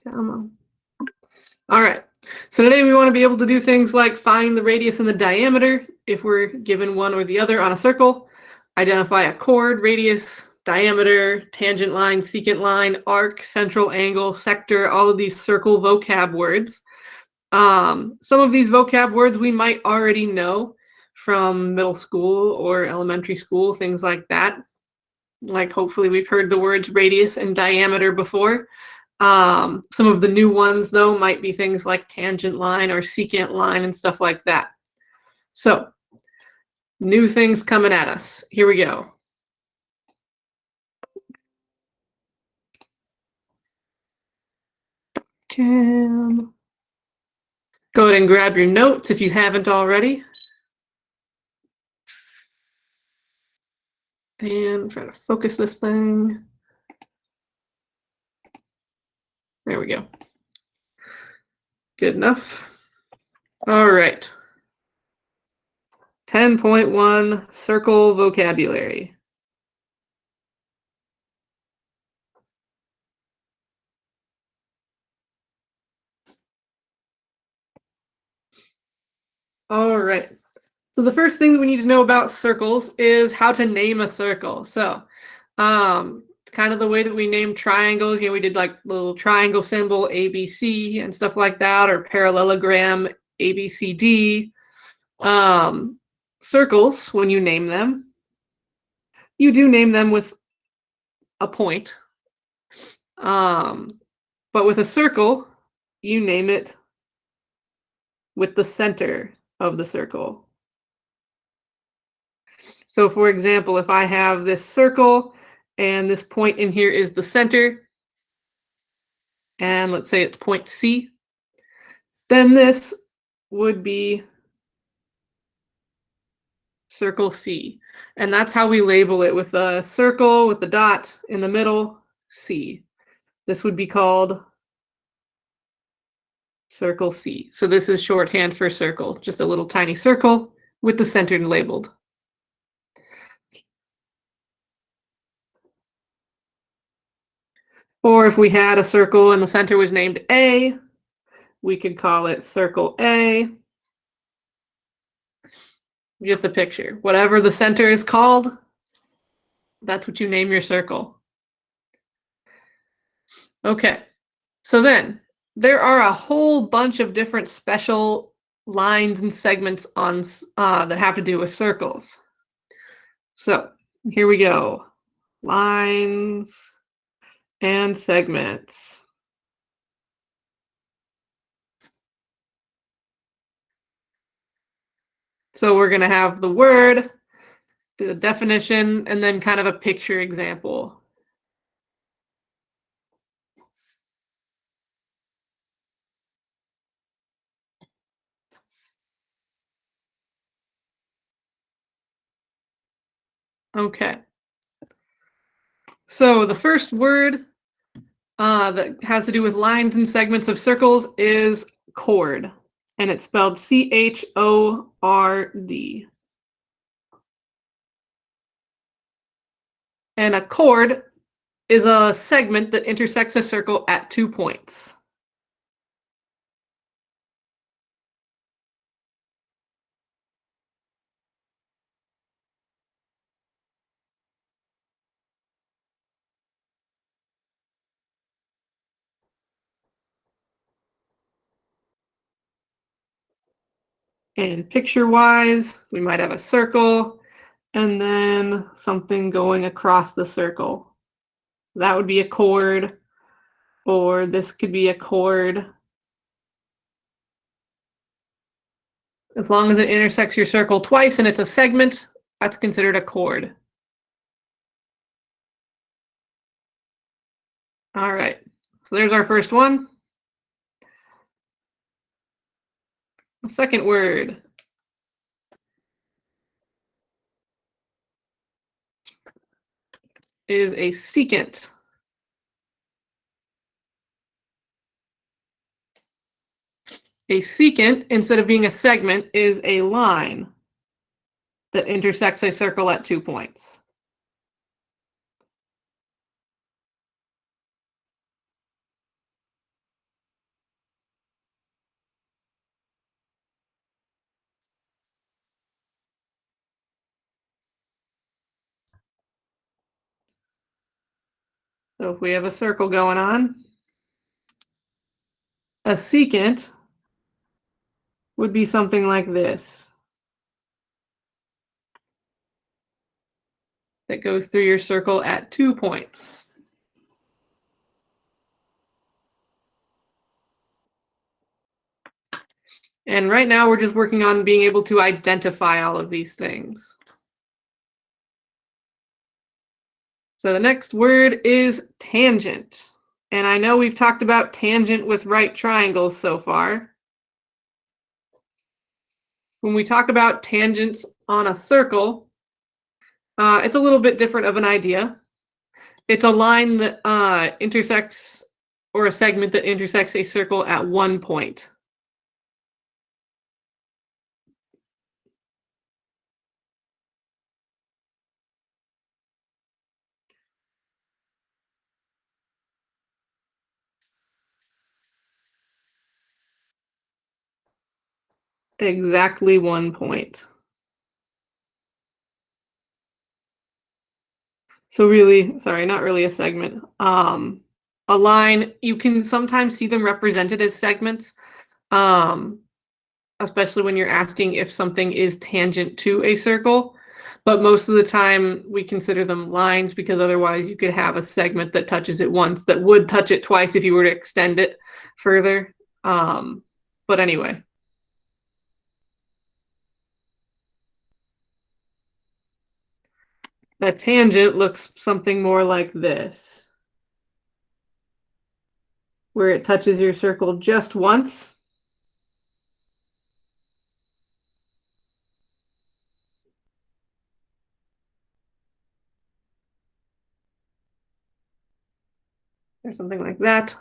Come on. All right. So today we want to be able to do things like find the radius and the diameter if we're given one or the other on a circle, identify a chord, radius, diameter, tangent line, secant line, arc, central angle, sector, all of these circle vocab words. Some of these vocab words we might already know from middle school or elementary school, things like that. Like hopefully we've heard the words radius and diameter before. Some of the new ones, though, might be things like tangent line or secant line and stuff like that. So, new things coming at us. Here we go. Go ahead and grab your notes if you haven't already. And try to focus this thing. There we go. Good enough. All right. 10.1 circle vocabulary. All right. So the first thing that we need to know about circles is how to name a circle. So it's kind of the way that we name triangles. You know, we did like little triangle symbol ABC and stuff like that, or parallelogram ABCD. Circles, when you name them, you do name them with a point. But with a circle, you name it with the center of the circle. So for example, if I have this circle and this point in here is the center, and let's say it's point C, then this would be circle C. And that's how we label it, with a circle with the dot in the middle, C. This would be called circle C. So this is shorthand for circle, just a little tiny circle with the center labeled. Or if we had a circle and the center was named A, we could call it circle A. You get the picture. Whatever the center is called, that's what you name your circle. Okay, so then there are a whole bunch of different special lines and segments on that have to do with circles. So here we go. Lines and segments. So we're going to have the word, the definition, and then kind of a picture example. Okay. So the first word that has to do with lines and segments of circles is chord, and it's spelled C-H-O-R-D. And a chord is a segment that intersects a circle at 2 points. And picture-wise, we might have a circle and then something going across the circle. That would be a chord, or this could be a chord. As long as it intersects your circle twice and it's a segment, that's considered a chord. All right, so there's our first one. The second word is a secant. A secant, instead of being a segment, is a line that intersects a circle at 2 points. So if we have a circle going on, a secant would be something like this. That goes through your circle at 2 points. And right now we're just working on being able to identify all of these things. So the next word is tangent. And I know we've talked about tangent with right triangles so far. When we talk about tangents on a circle, it's a little bit different of an idea. It's a line that intersects, or a segment that intersects a circle at 1 point. Exactly 1 point. So really, sorry, not really a segment. A line, you can sometimes see them represented as segments, um, especially when you're asking if something is tangent to a circle. But most of the time, we consider them lines because otherwise you could have a segment that touches it once that would touch it twice if you were to extend it further. But anyway. A tangent looks something more like this, where it touches your circle just once. Or something like that.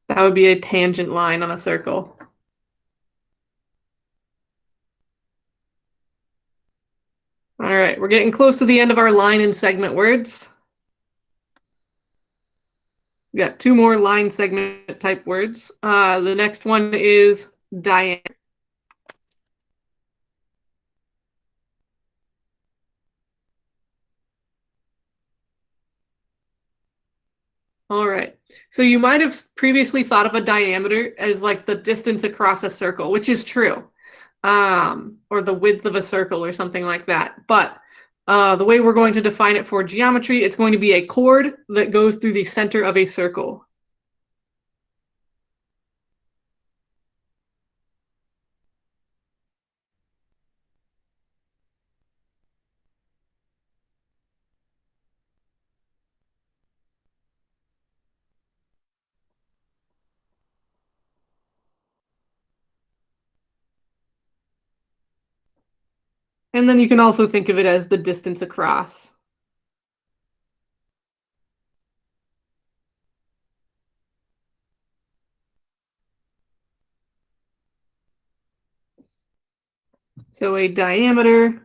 That would be a tangent line on a circle. All right, we're getting close to the end of our line and segment words. We got 2 more line segment type words. The next one is diameter. All right, so you might have previously thought of a diameter as like the distance across a circle, which is true, or the width of a circle or something like that. But the way we're going to define it for geometry, it's going to be a chord that goes through the center of a circle. And then you can also think of it as the distance across. So a diameter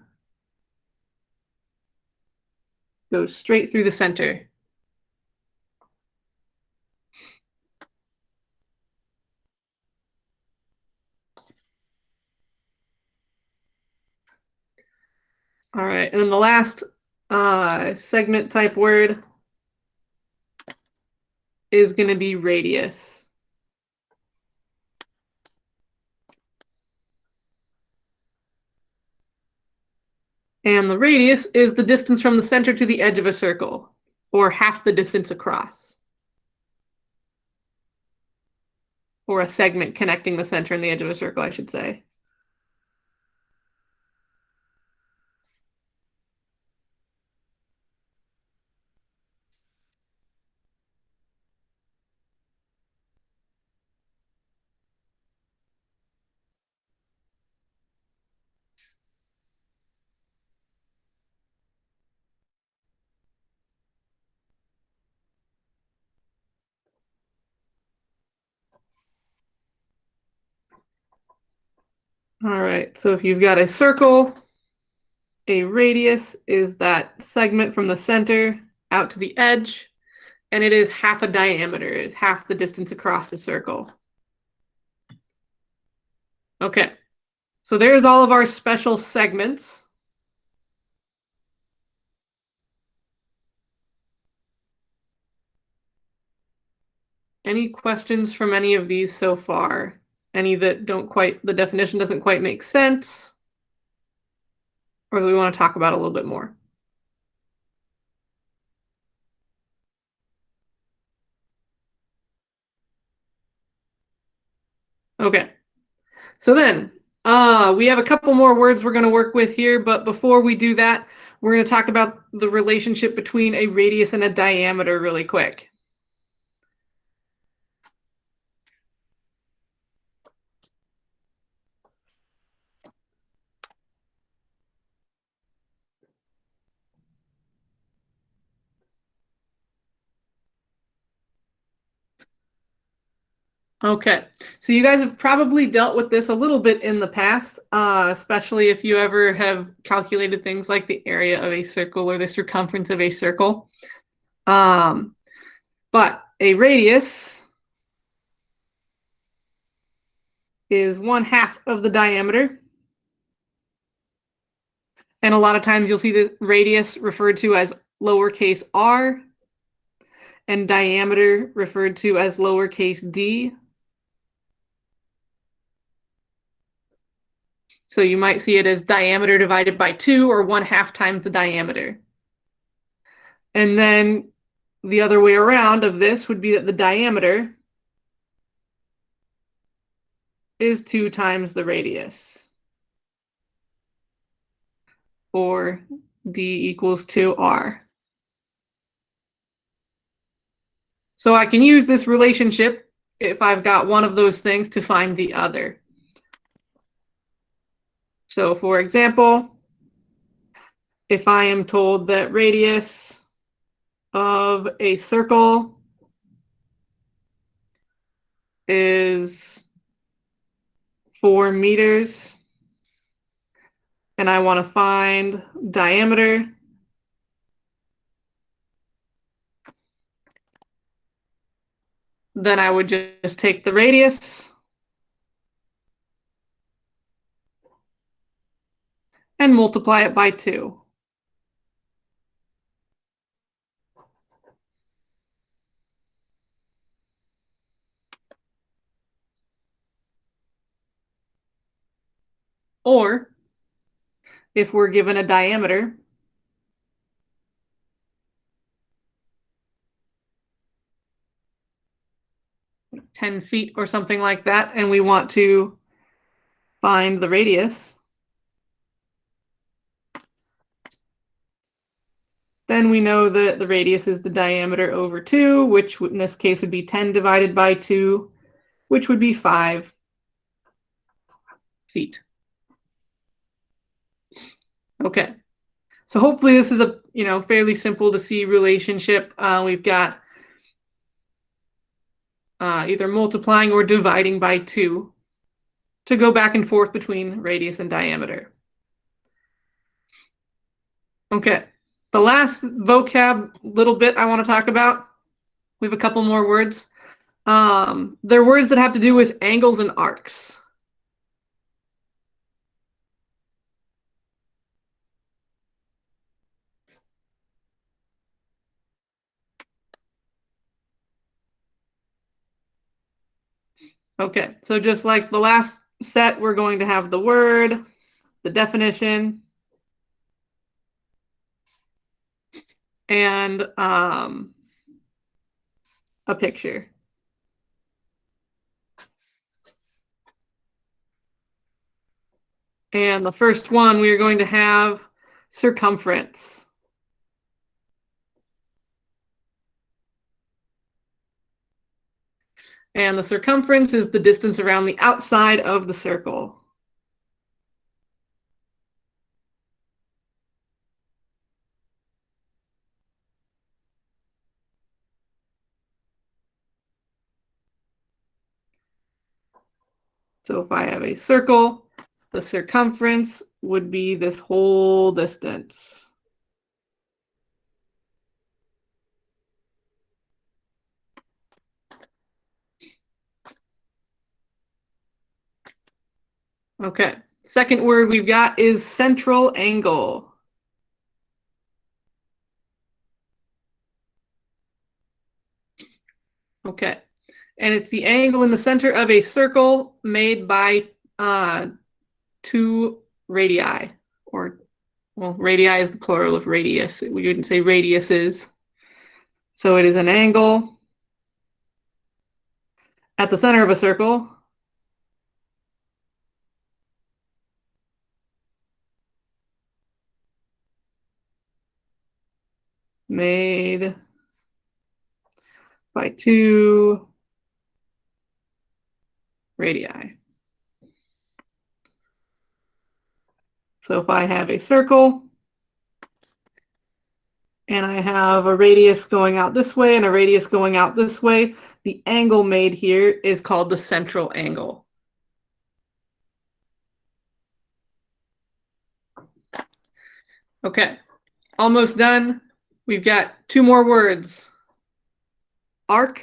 goes straight through the center. All right, and then the last segment type word is going to be radius. And the radius is the distance from the center to the edge of a circle, or half the distance across. Or a segment connecting the center and the edge of a circle, I should say. All right, so if you've got a circle, a radius is that segment from the center out to the edge, and it is half a diameter. It's half the distance across the circle. Okay, so there's all of our special segments. Any questions from any of these so far? Any that the definition doesn't quite make sense? Or do we want to talk about a little bit more? Okay. So then, we have a couple more words we're going to work with here, but before we do that, we're going to talk about the relationship between a radius and a diameter really quick. Okay, so you guys have probably dealt with this a little bit in the past, especially if you ever have calculated things like the area of a circle or the circumference of a circle. But a radius is 1/2 of the diameter. And a lot of times you'll see the radius referred to as lowercase r and diameter referred to as lowercase d. So you might see it as diameter divided by 2 or 1/2 times the diameter. And then the other way around of this would be that the diameter is 2 times the radius, or d equals 2r. So I can use this relationship if I've got one of those things to find the other. So for example, if I am told that radius of a circle is 4 meters, and I want to find diameter, then I would just take the radius and multiply it by 2. Or if we're given a diameter, like 10 feet or something like that, and we want to find the radius, then we know that the radius is the diameter over 2, which in this case would be 10 divided by 2, which would be 5 feet. Okay, so hopefully this is a fairly simple to see relationship. We've got either multiplying or dividing by 2 to go back and forth between radius and diameter. Okay, the last vocab little bit I want to talk about, we have a couple more words. They're words that have to do with angles and arcs. Okay, so just like the last set, we're going to have the word, the definition, and a picture. And the first one, we are going to have circumference. And the circumference is the distance around the outside of the circle. So if I have a circle, the circumference would be this whole distance. Okay, second word we've got is central angle. Okay, And it's the angle in the center of a circle made by 2 radii, or, well, radii is the plural of radius. We wouldn't say radiuses. So it is an angle at the center of a circle made by 2 radii. So if I have a circle and I have a radius going out this way and a radius going out this way, the angle made here is called the central angle. Okay, almost done. We've got 2 more words. Arc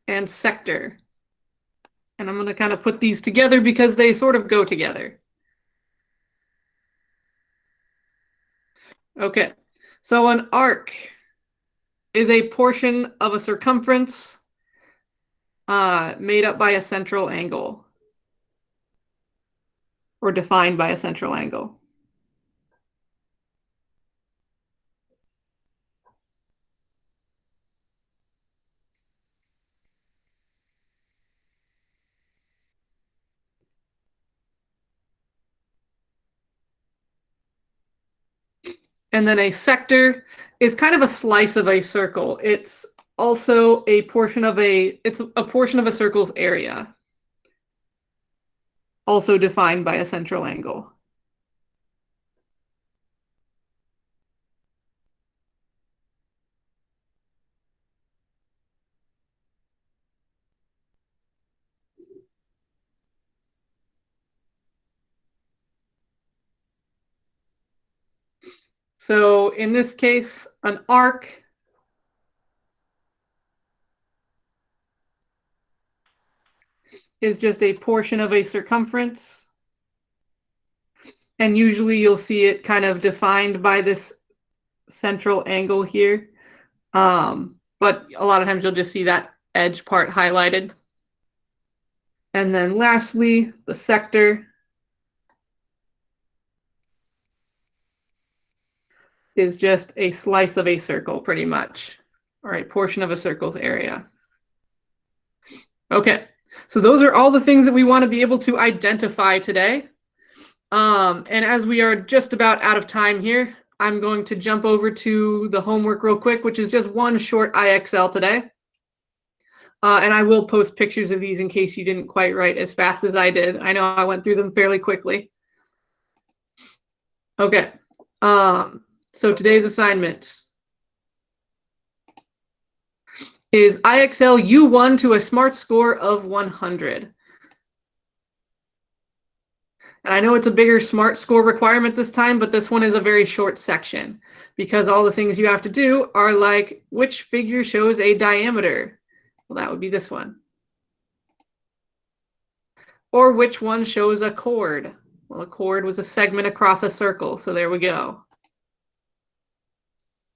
and sector. And I'm going to kind of put these together because they sort of go together. Okay, so an arc is a portion of a circumference made up by a central angle, or defined by a central angle. And then a sector is kind of a slice of a circle. It's also a portion of a circle's area, also defined by a central angle. So in this case, an arc is just a portion of a circumference. And usually you'll see it kind of defined by this central angle here. But a lot of times you'll just see that edge part highlighted. And then lastly, the sector is just a slice of a circle, pretty much, or a portion of a circle's area. Okay, so those are all the things that we want to be able to identify today. And as we are just about out of time here, I'm going to jump over to the homework real quick, which is just one short IXL today. And I will post pictures of these in case you didn't quite write as fast as I did. I know I went through them fairly quickly. Okay. So today's assignment is IXL U1 to a SMART score of 100. And I know it's a bigger SMART score requirement this time, but this one is a very short section because all the things you have to do are like, which figure shows a diameter? Well, that would be this one. Or which one shows a chord? Well, a chord was a segment across a circle, so there we go.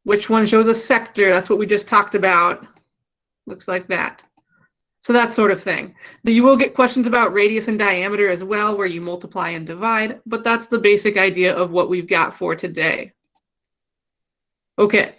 Which one shows a sector? That's what we just talked about. Looks like that. So that sort of thing. You will get questions about radius and diameter as well, where you multiply and divide, but that's the basic idea of what we've got for today. Okay,